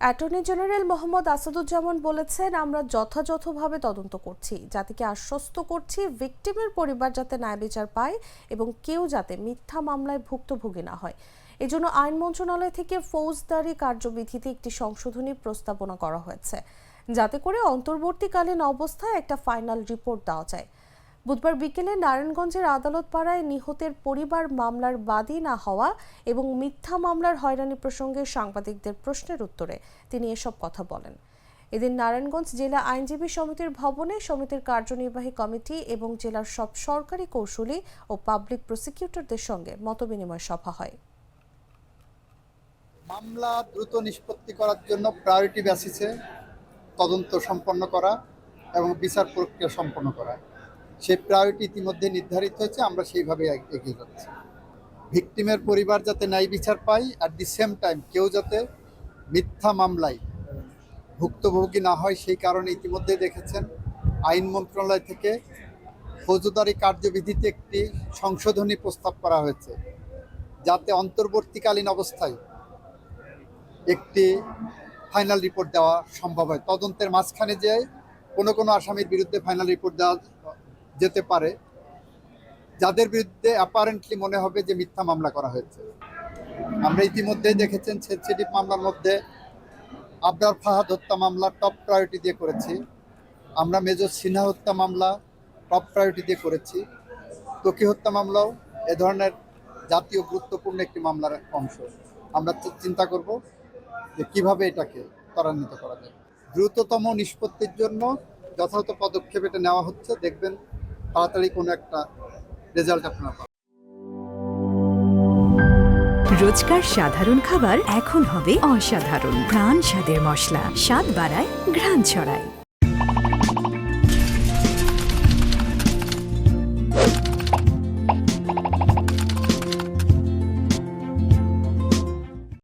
Attorney general Mohammad Asaduzzaman বলেছেন, আমরা যথাযথভাবে তদন্ত করছি, জাতিকে আশ্বস্ত করছি ভিকটিমের পরিবার যাতে ন্যায় বিচার পায় এবং কেউ যাতে মিথ্যা মামলায় ভুক্তভোগী না হয়। এজন্য আইন মন্ত্রণালয় থেকে ফৌজদারি কার্যবিধিতে একটি সংশোধনী প্রস্তাবনা করা হয়েছে, যাতে করে অন্তর্বর্তীকালীন অবস্থায় একটা ফাইনাল রিপোর্ট দেওয়া যায়। বুধবার বিকেলে নারায়ণগঞ্জের আদালত পাড়ায় নিহতের পরিবার মামলার বাদী না হওয়া এবং মিথ্যা মামলার হয়রানি প্রসঙ্গে সাংবাদিকদের প্রশ্নের উত্তরে তিনি এসব কথা বলেন। এদিন নারায়ণগঞ্জ জেলা আইনজীবী সমিতির ভবনে সমিতির কার্যনির্বাহী কমিটি এবং জেলার সব সরকারি কৌঁসুলি ও পাবলিক প্রসিকিউটরদের সঙ্গে মতবিনিময় সভা হয়। মামলা দ্রুত নিষ্পত্তি করার জন্য প্রায়োরিটি বেসিসে তদন্ত সম্পন্ন করা এবং বিচার প্রক্রিয়া সম্পন্ন করা, সেই প্রায়োরিটি ইতিমধ্যে নির্ধারিত হয়েছে। আমরা সেইভাবে এগিয়ে যাচ্ছি। ভিকটিমের পরিবার যাতে ন্যায় বিচার পায়, অ্যাট দি সেম টাইম কেউ যাতে মিথ্যা মামলায় ভুক্তভোগী না হয়, সেই কারণে ইতিমধ্যে দেখেছেন আইন মন্ত্রণালয় থেকে ফৌজদারি কার্যবিধিতে একটি সংশোধনী প্রস্তাব করা হয়েছে, যাতে অন্তর্বর্তীকালীন অবস্থায় একটি ফাইনাল রিপোর্ট দেওয়া সম্ভব হয়। তদন্তের মাঝখানে যে কোনো আসামির বিরুদ্ধে ফাইনাল রিপোর্ট দেওয়া যেতে পারে, যাদের বিরুদ্ধে অ্যাপারেন্টলি মনে হবে যে মিথ্যা মামলা করা হয়েছে। আমরা ইতিমধ্যেই দেখেছেন সেনসিটিভ মামলার মধ্যে আবরার ফাহাদ হত্যা মামলা টপ প্রায়োরিটি দিয়ে করেছি। আমরা মেজর সিনহা হত্যা মামলা টপ প্রায়োরিটি দিয়ে করেছি। ত্বকী হত্যা মামলাও এ ধরনের জাতীয় গুরুত্বপূর্ণ একটি মামলার অংশ। আমরা চিন্তা করব যে কীভাবে এটাকে ত্বরান্বিত করা যায়। দ্রুততম নিষ্পত্তির জন্য যথাযথ পদক্ষেপ এটা নেওয়া হচ্ছে। দেখবেন তাড়াতাড়ি কোনো একটা রেজাল্ট আপনারা পাবেন। রোজকার সাধারণ খাবার এখন হবে অসাধারণ। প্রাণ স্বাদের মশলা, স্বাদ বাড়ায়, ঘ্রাণ ছড়ায়।